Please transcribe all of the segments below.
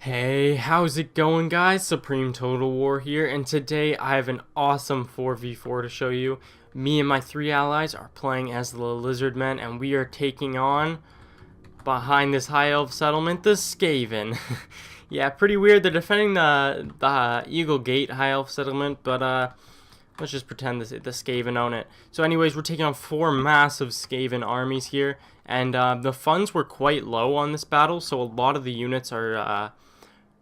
Hey, how's it going, guys? SupremeTotalWar here, and today I have an awesome 4v4 to show you. Me and my three allies are playing as the Lizardmen, and we are taking on, behind this high elf settlement, the Skaven. Yeah, pretty weird. They're defending the Eagle Gate high elf settlement, but let's just pretend the Skaven own it. So anyways, we're taking on four massive Skaven armies here, and the funds were quite low on this battle, so a lot of the units are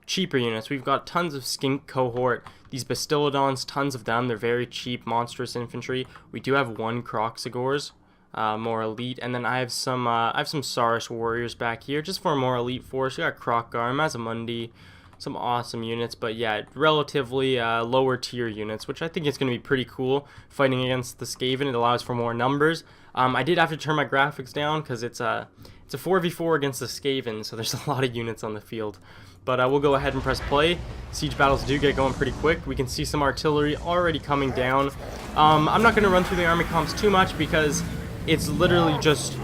cheaper units. We've got tons of skink cohort, these Bastiladons, tons of them. They're very cheap, monstrous infantry. We do have one Kroxigors, more elite, and then I have some Saurus warriors back here, just for a more elite force. We got Kroq-Gar, Mazamundi, some awesome units, but yeah, relatively lower tier units, which I think is going to be pretty cool fighting against the Skaven. It allows for more numbers. I did have to turn my graphics down because it's a 4v4 against the Skaven, so there's a lot of units on the field. But we'll go ahead and press play. Siege battles do get going pretty quick. We can see some artillery already coming down. I'm not going to run through the army comps too much because it's literally just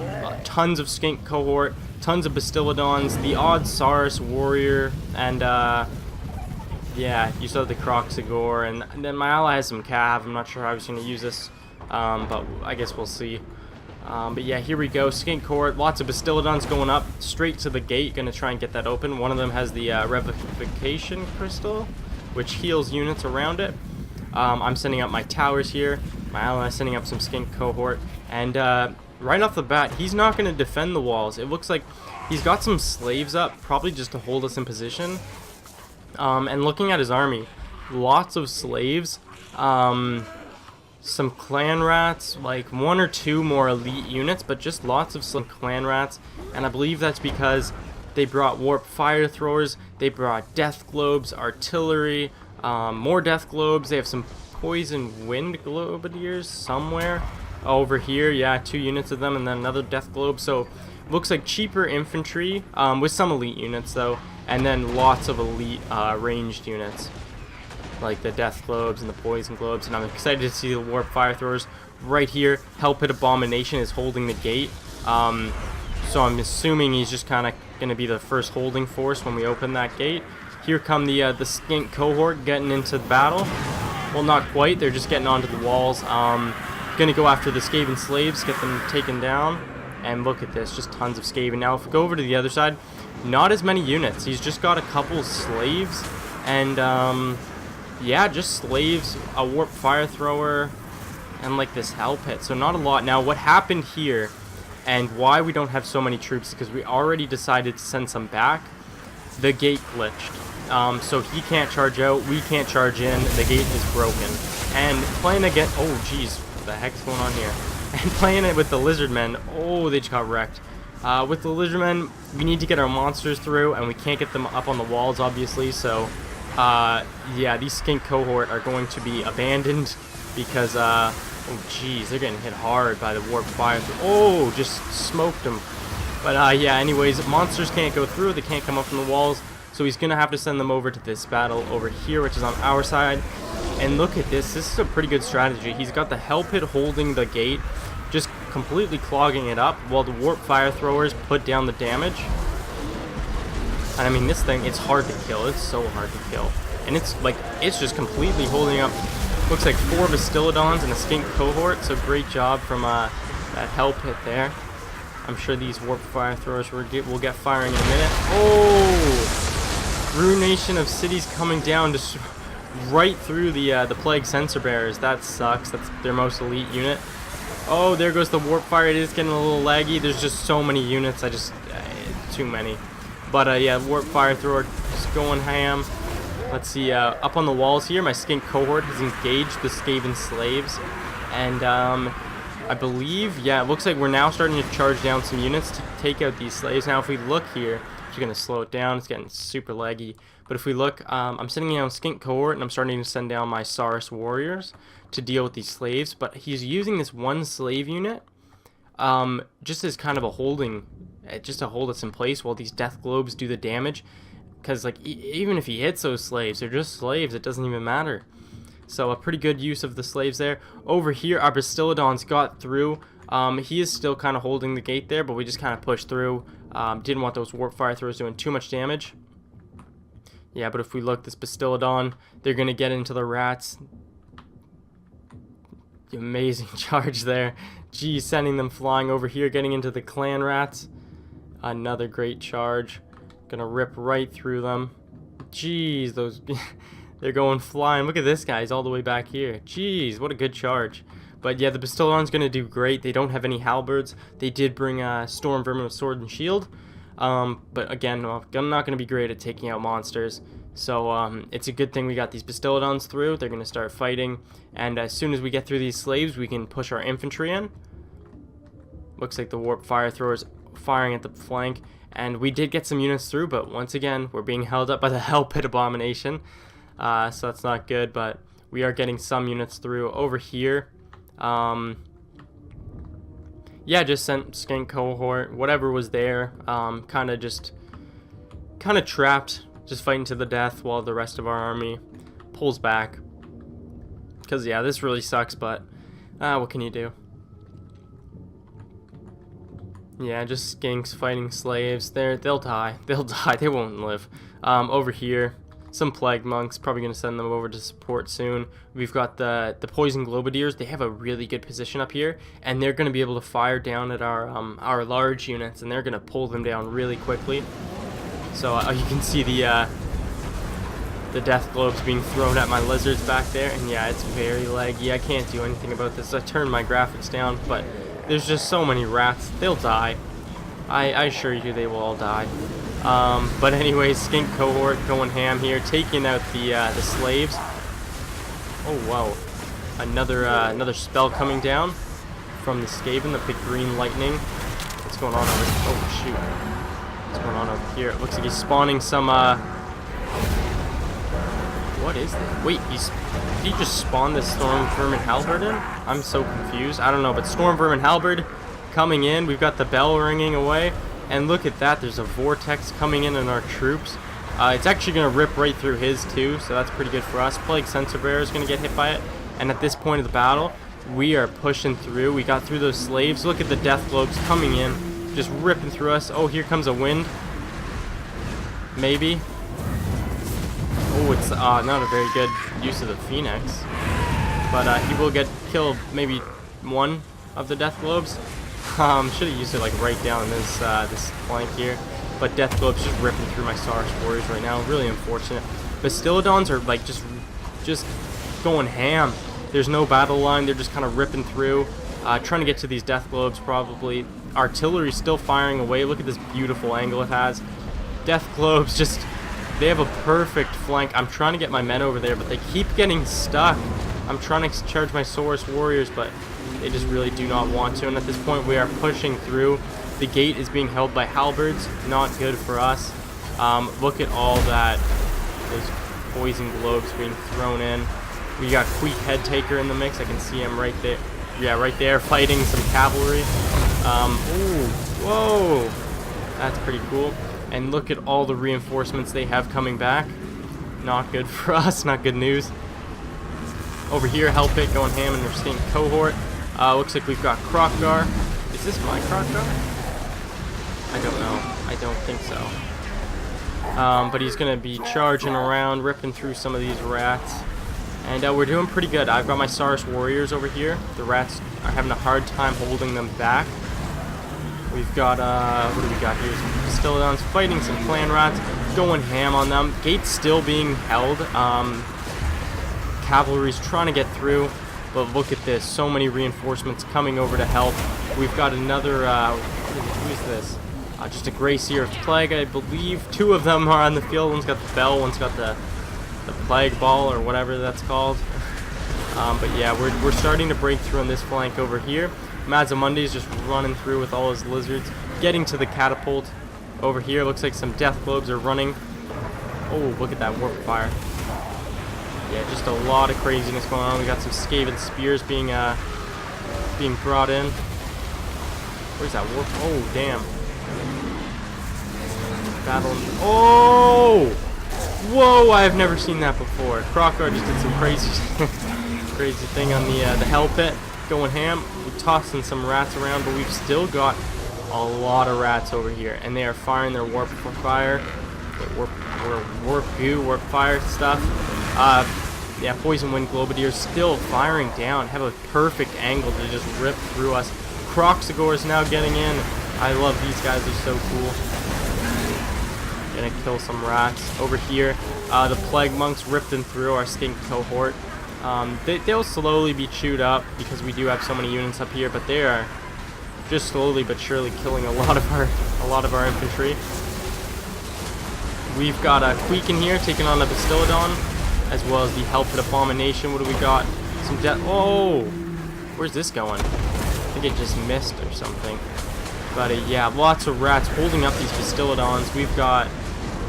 tons of skink cohort, tons of Bastiladons, the odd Saurus warrior, and yeah, you saw the Kroxigor, and then my ally has some cav. I'm not sure how I was going to use this, but I guess we'll see. But yeah, here we go. Skink cohort, lots of Bastiladons going up straight to the gate. Gonna try and get that open. One of them has the Revivification Crystal, which heals units around it. I'm setting up my towers here. My ally is setting up some skink cohort, and right off the bat, he's not gonna defend the walls. It looks like he's got some slaves up, probably just to hold us in position. And looking at his army, lots of slaves. Some clan rats, like one or two more elite units, but just lots of some clan rats, and I believe that's because they brought warp fire throwers, they brought death globes, artillery, more death globes. They have some poison wind globadiers somewhere over here. Yeah, 2 units of them, and then another death globe. So looks like cheaper infantry, with some elite units though, and then lots of elite ranged units, like the death globes and the poison globes. And I'm excited to see the warp fire throwers right here. Hellpit Abomination is holding the gate, so I'm assuming he's just kind of gonna be the first holding force when we open that gate. Here come the skink cohort getting into the battle. Well, not quite, they're just getting onto the walls. Gonna go after the Skaven slaves, get them taken down, and look at this, just tons of Skaven. Now if we go over to the other side, not as many units. He's just got a couple slaves, and yeah, just slaves, a warp fire thrower, and like this hell pit. So not a lot. Now what happened here, and why we don't have so many troops, because we already decided to send some back. The gate glitched. So he can't charge out, we can't charge in, the gate is broken. And playing again, oh jeez, what the heck's going on here? And playing it with the Lizardmen, oh, they just got wrecked. With the Lizardmen, we need to get our monsters through, and we can't get them up on the walls, obviously, so yeah, these skink cohort are going to be abandoned because, oh jeez, they're getting hit hard by the warp fire. Oh, just smoked them. But, yeah, anyways, monsters can't go through, they can't come up from the walls, so he's gonna have to send them over to this battle over here, which is on our side. And look at this is a pretty good strategy. He's got the hell pit holding the gate, just completely clogging it up, while the warp fire throwers put down the damage. And I mean, this thing, it's hard to kill. It's so hard to kill. And it's like, it's just completely holding up. Looks like 4 Bastiladons and a skink cohort. So great job from that hell pit there. I'm sure these warp fire throwers will get firing in a minute. Oh! Ruination of cities coming down just right through the plague sensor bearers. That sucks. That's their most elite unit. Oh, there goes the warp fire. It is getting a little laggy. There's just so many units. Too many. But yeah, warp fire thrower just going ham. Let's see, up on the walls here, my skink cohort has engaged the Skaven slaves, and I believe, yeah, it looks like we're now starting to charge down some units to take out these slaves. Now if we look here, just gonna slow it down, it's getting super laggy, but if we look, I'm sending down skink cohort, and I'm starting to send down my Saurus warriors to deal with these slaves, but he's using this one slave unit just as kind of a holding, just to hold us in place while these death globes do the damage, because like even if he hits those slaves, they're just slaves, it doesn't even matter. So a pretty good use of the slaves there. Over here, our Bastiladons got through. He is still kind of holding the gate there, but we just kind of pushed through. Didn't want those warp fire throwers doing too much damage. Yeah, but if we look, this Bastillodon, they're going to get into the rats. Amazing charge there. Geez, sending them flying over here, getting into the clan rats. Another great charge. Gonna rip right through them. Jeez, those... they're going flying. Look at this guy. He's all the way back here. Jeez, what a good charge. But yeah, the Bastillodon's gonna do great. They don't have any halberds. They did bring Storm Vermin with Sword and Shield. But again, I'm not gonna be great at taking out monsters. So it's a good thing we got these Bastillodons through. They're gonna start fighting, and as soon as we get through these slaves, we can push our infantry in. Looks like the warp fire throwers firing at the flank, and we did get some units through, but once again, we're being held up by the Hell Pit Abomination. So that's not good, but we are getting some units through over here. Yeah, just sent Skink Cohort, whatever was there, kind of trapped, just fighting to the death while the rest of our army pulls back. Because, yeah, this really sucks, but what can you do? Yeah, just skinks fighting slaves. They'll die. They'll die. They won't live. Over here, some plague monks. Probably gonna send them over to support soon. We've got the poison globadiers. They have a really good position up here, and they're gonna be able to fire down at our large units, and they're gonna pull them down really quickly. So you can see the death globes being thrown at my lizards back there, and yeah, it's very laggy. I can't do anything about this. I turned my graphics down, but there's just so many rats. They'll die. I assure you they will all die. But anyways, Skink Cohort going ham here, taking out the slaves. Oh wow, another spell coming down from the Skaven, the big green lightning. What's going on over? Oh shoot, what's going on over here? It looks like he's spawning some. What is that? Wait, did he just spawn this Storm Vermin Halberd in? I'm so confused. I don't know, but Storm Vermin Halberd coming in. We've got the bell ringing away. And look at that, there's a vortex coming in our troops. It's actually going to rip right through his too, so that's pretty good for us. Plague Sensor Bearer is going to get hit by it. And at this point of the battle, we are pushing through. We got through those slaves. Look at the death globes coming in, just ripping through us. Oh, here comes a wind. Maybe. Oh, it's not a very good use of the Phoenix. But he will get killed maybe one of the death globes. Should have used it like right down this flank here. But death globes just ripping through my Saurus warriors right now. Really unfortunate. Bastillodons are like just going ham. There's no battle line. They're just kind of ripping through, trying to get to these death globes probably. Artillery's still firing away. Look at this beautiful angle it has. Death globes just... They have a perfect flank. I'm trying to get my men over there, but they keep getting stuck. I'm trying to charge my Saurus warriors, but they just really do not want to. And at this point, we are pushing through. The gate is being held by halberds. Not good for us. Look at all that. Those poison globes being thrown in. We got Queek Head Taker in the mix. I can see him right there. Yeah, right there, fighting some cavalry. Ooh, whoa. That's pretty cool. And look at all the reinforcements they have coming back. Not good for us, not good news. Over here, Hell Pit going ham in their Skink Cohort. Looks like we've got Krokgar. Is this my Krokgar? I don't know. I don't think so. But he's going to be charging around, ripping through some of these rats. And we're doing pretty good. I've got my Saurus warriors over here. The rats are having a hard time holding them back. We've got, what do we got here? Some Bastillodons fighting some clan rats, going ham on them. Gate's still being held. Cavalry's trying to get through, but look at this. So many reinforcements coming over to help. We've got another, who is this? Just a Grey Seer of Plague, I believe. Two of them are on the field. One's got the bell, one's got the Plague Ball, or whatever that's called. But yeah, we're starting to break through on this flank over here. Mazamundi's just running through with all his lizards, getting to the catapult over here. Looks like some death globes are running. Oh, look at that warp fire. Yeah, just a lot of craziness going on. We got some Skaven spears being brought in. Where's that warp? Oh, damn. Battle. Oh! Whoa, I've never seen that before. Krokgar just did some crazy thing on the Hell Pit. Going ham. We're tossing some rats around, but we've still got a lot of rats over here, and they are firing their warp fire. warp goo, warp fire stuff. Yeah, Poison Wind Globadiers still firing down. Have a perfect angle to just rip through us. Croxagore is now getting in. I love these guys, they're so cool. Gonna kill some rats. Over here, the Plague Monks ripped in through our skink cohort. They'll slowly be chewed up because we do have so many units up here, but they are just slowly but surely killing a lot of our infantry. We've got a Queek in here taking on a Bastillodon, as well as the Helped Abomination. What do we got? Some death. Oh, where's this going? I think it just missed or something. But yeah, lots of rats holding up these Bastillodons. We've got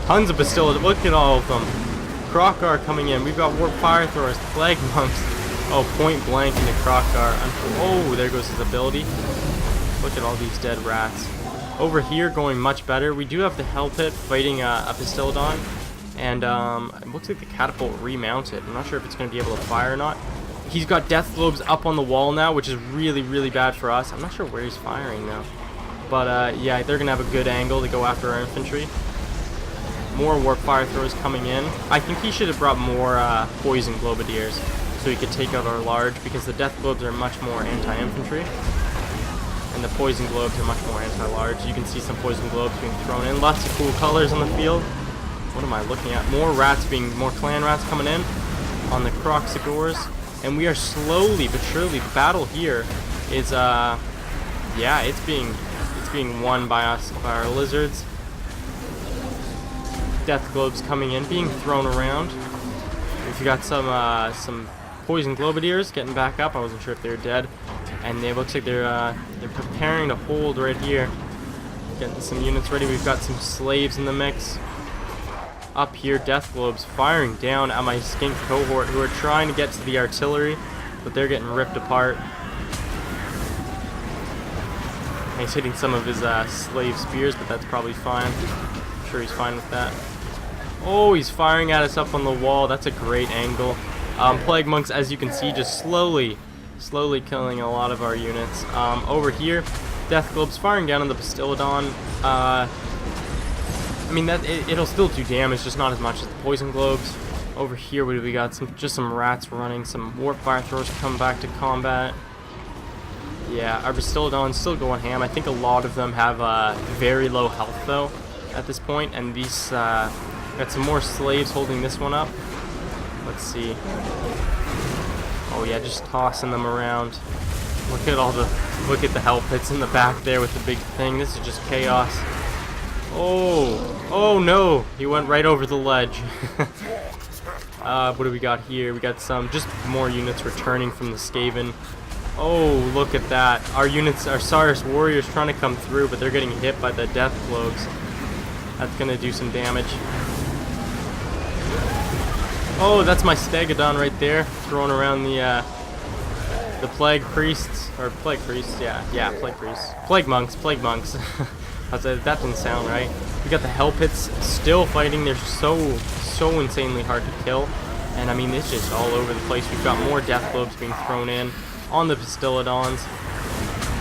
tons of Bastillodons. Look at all of them. Krokgar coming in. We've got Warp Fire Throwers, Plague Monks. Oh, point blank into Krokgar. Oh, there goes his ability. Look at all these dead rats. Over here, going much better. We do have the Hell Pit fighting a Bastillodon. And it looks like the catapult remounted. I'm not sure if it's going to be able to fire or not. He's got Death Globes up on the wall now, which is really, really bad for us. I'm not sure where he's firing though. But yeah, they're going to have a good angle to go after our infantry. More Warp Fire Throwers coming in. I think he should have brought more Poison Globadiers so he could take out our large, because the Death Globes are much more anti-infantry. And the Poison Globes are much more anti-large. You can see some Poison Globes being thrown in. Lots of cool colors on the field. What am I looking at? More clan rats coming in on the Croxagores. And we are slowly but surely, the battle here is, yeah, it's being won by us, by our lizards. Death Globes coming in, being thrown around. We've got some Poison Globadiers getting back up. I wasn't sure if they were dead. And it looks like they're preparing to hold right here. Getting some units ready. We've got some slaves in the mix. Up here, Death Globes firing down at my skink cohort, who are trying to get to the artillery, but they're getting ripped apart. He's hitting some of his slave spears, but that's probably fine. I'm sure he's fine with that. Oh, he's firing at us up on the wall. That's a great angle. Plague Monks, as you can see, just slowly killing a lot of our units. Over here, Death Globes firing down on the Bastillodon. I mean, it'll still do damage, just not as much as the Poison Globes. Over here, we got just some rats running, some Warp Fire Throwers come back to combat. Yeah, our Bastillodon's still going ham. I think a lot of them have very low health though at this point, and these got some more slaves holding this one up. Let's see. Oh yeah, just tossing them around. Look at the Hell Pits in the back there with the big thing. This is just chaos. Oh no, he went right over the ledge. What do we got here? We got just more units returning from the Skaven. Oh, look at that. Our Saurus warriors trying to come through, but they're getting hit by the Death Globes. That's gonna do some damage. Oh, that's my Stegodon right there, throwing around the Plague Priests, or Plague Priests, yeah, Plague Priests. Plague Monks. That didn't sound right. We got the Hell Pits still fighting. They're so insanely hard to kill. And I mean, it's just all over the place. We've got more Death Globes being thrown in on the Bastillodons.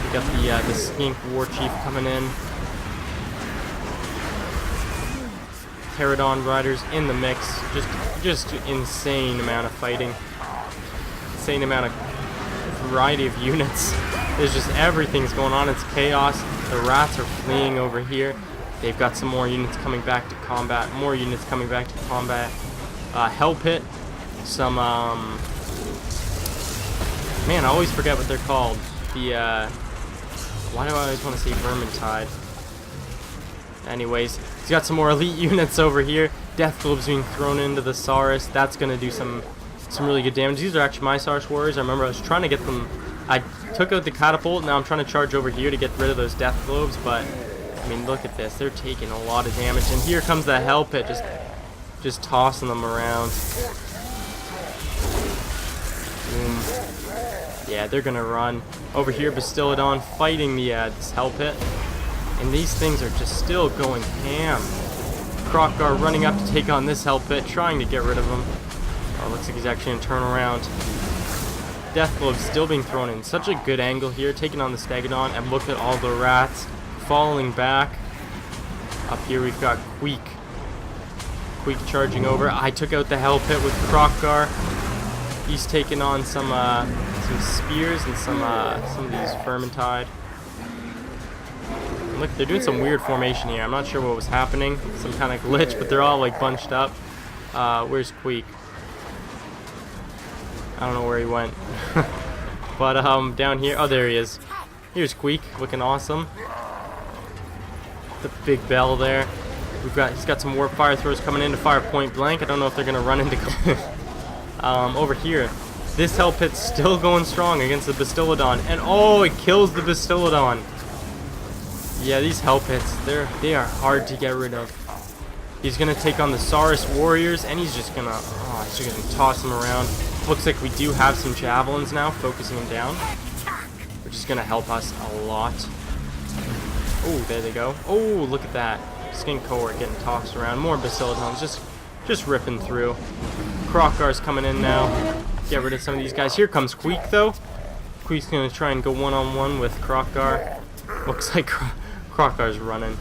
We got the Skink War Chief coming in. Pterodon Riders in the mix. Just insane amount of fighting. Insane amount of variety of units. There's just everything's going on. It's chaos. The rats are fleeing over here. They've got some more units coming back to combat. More units coming back to combat. Hell Pit. Some man, I always forget what they're called. Why do I always want to say Vermintide? Anyways, he's got some more elite units over here. Death Globes being thrown into the Saurus. That's gonna do some really good damage. These are actually my Saurus warriors. I remember I was trying to get them. I took out the catapult. Now I'm trying to charge over here to get rid of those Death Globes. But I mean, look at this. They're taking a lot of damage. And here comes the Hell Pit, just tossing them around. Boom. Yeah, they're gonna run. Over here, Bastillodon fighting this Hell Pit. And these things are just still going ham. Krokgar running up to take on this Hell Pit, trying to get rid of him. Oh, looks like he's actually gonna turn around. Death Globe still being thrown in. Such a good angle here, taking on the Stegodon, and look at all the rats falling back. Up here we've got Queek. Queek charging over. I took out the Hell Pit with Krokgar. He's taking on some spears and some of these Vermintide. Look, they're doing some weird formation here. I'm not sure what was happening. Some kind of glitch, but they're all like bunched up. Where's Queek? I don't know where he went. But down here, oh, there he is. Here's Queek, looking awesome. The big bell there. He's got some warp fire throws coming in to fire point blank. I don't know if they're gonna run into. Over here, this Hell Pit's still going strong against the Bastiladon, and oh, it kills the Bastiladon. Yeah, these Hell Pits, they are hard to get rid of. He's gonna take on the Saurus warriors, and he's just gonna toss them around. Looks like we do have some javelins now, focusing them down, which is gonna help us a lot. Oh, there they go. Oh, look at that. Skink cohort getting tossed around. More Bastiladons just ripping through. Krokgar's coming in now. Get rid of some of these guys. Here comes Queek, though. Queek's gonna try and go one-on-one with Krokgar. Looks like Krokgar's running.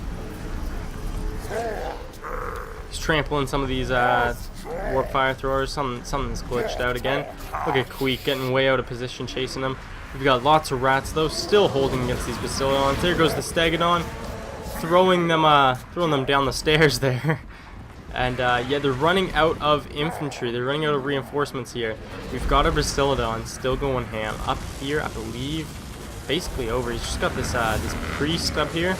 He's trampling some of these warp fire throwers. Something's glitched out again. Look at Queek getting way out of position, chasing them. We've got lots of rats though, still holding against these Bastiladons. There goes the Stegodon, throwing them down the stairs there. And yeah, they're running out of infantry. They're running out of reinforcements here. We've got our Bastiladon still going ham. Up here, I believe, basically over. He's just got this this priest up here,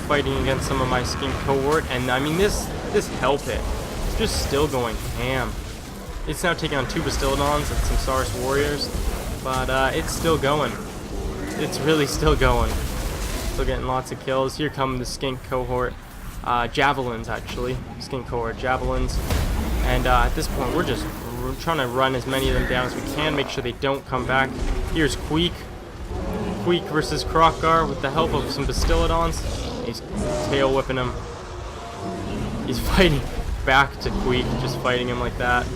fighting against some of my skink cohort. And I mean, this Hell Pit is just still going ham. It's now taking on 2 Bastiladons and some Saurus warriors, but it's still going. It's really still going. Still getting lots of kills. Here come the skink cohort. Javelins, actually. Skink cohort javelins. And at this point, we're trying to run as many of them down as we can, make sure they don't come back. Here's Queek. Queek versus Krokgar with the help of some Bastiladons. He's tail whipping him. He's fighting back to Queek, just fighting him like that.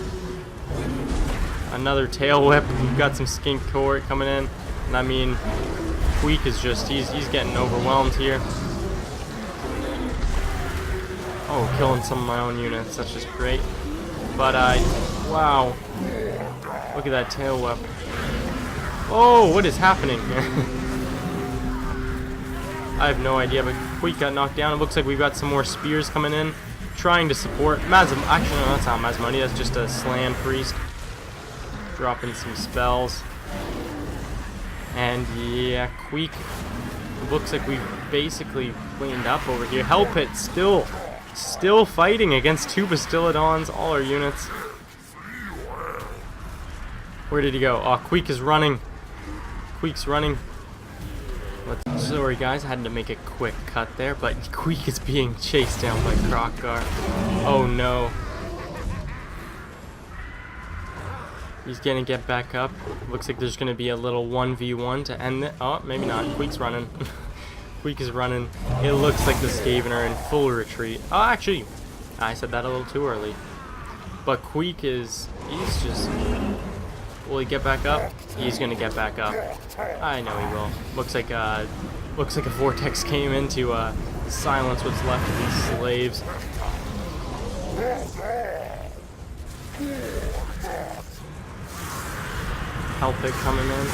Another tail whip. We've got some skink cohort coming in. And I mean, Queek is just, he's getting overwhelmed here. Oh, killing some of my own units. That's just great. But wow. Look at that tail whip. Oh, what is happening here? I have no idea, but Queek got knocked down. It looks like we've got some more spears coming in, trying to support Actually, no, that's not Mazmoni. That's just a Slan priest. Dropping some spells. And yeah, Queek, looks like we've basically cleaned up over here. Hell Pit still fighting against 2 Bastiladons, all our units. Where did he go? Oh, Queek is running. Queek's running. Sorry guys, I had to make a quick cut there, but Queek is being chased down by Krokgar. Oh no. He's gonna get back up. Looks like there's gonna be a little 1v1 to end it. Oh, maybe not. Queek's running. Queek is running. It looks like the Skaven are in full retreat. Oh, actually, I said that a little too early. But Queek he's just... Will he get back up? He's gonna get back up. I know he will. Looks like a vortex came in to silence what's left of these slaves. Hell Pit coming in.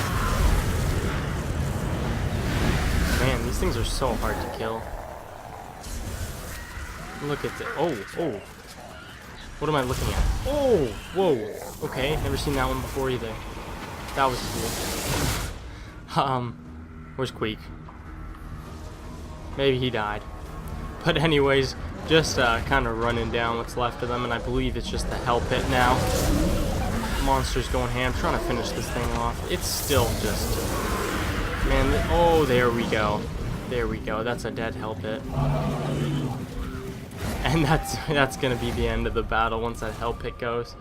Man, these things are so hard to kill. Look at the... Oh. What am I looking at? Oh, whoa. Okay, never seen that one before either. That was cool. Where's Queek? Maybe he died. But anyways, just kind of running down what's left of them, and I believe it's just the Hell Pit now. Monsters going ham, trying to finish this thing off. It's still just... Man, oh, there we go. There we go. That's a dead Hell Pit. And that's gonna be the end of the battle once that Hell Pit goes.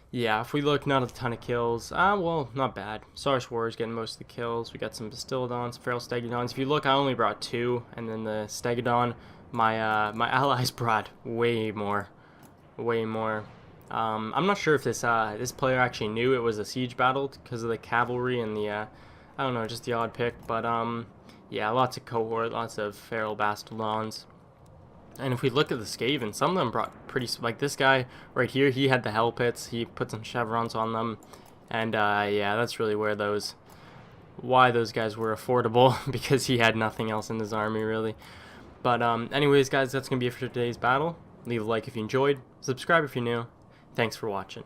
Yeah, if we look, not a ton of kills. Well, not bad. Saurus Warriors getting most of the kills. We got some Bastiladons, Feral Stegodons. If you look, I only brought 2, and then the Stegodon, my allies brought way more. Way more. I'm not sure if this player actually knew it was a siege battle because of the cavalry and the, I don't know, just the odd pick, but yeah, lots of cohort, lots of feral Bastiladons. And if we look at the Skaven, some of them brought pretty, like this guy right here, he had the Hell Pits, he put some chevrons on them, and yeah, that's really why those guys were affordable, because he had nothing else in his army really. But anyways guys, that's gonna be it for today's battle. Leave a like if you enjoyed, subscribe if you're new. Thanks for watching.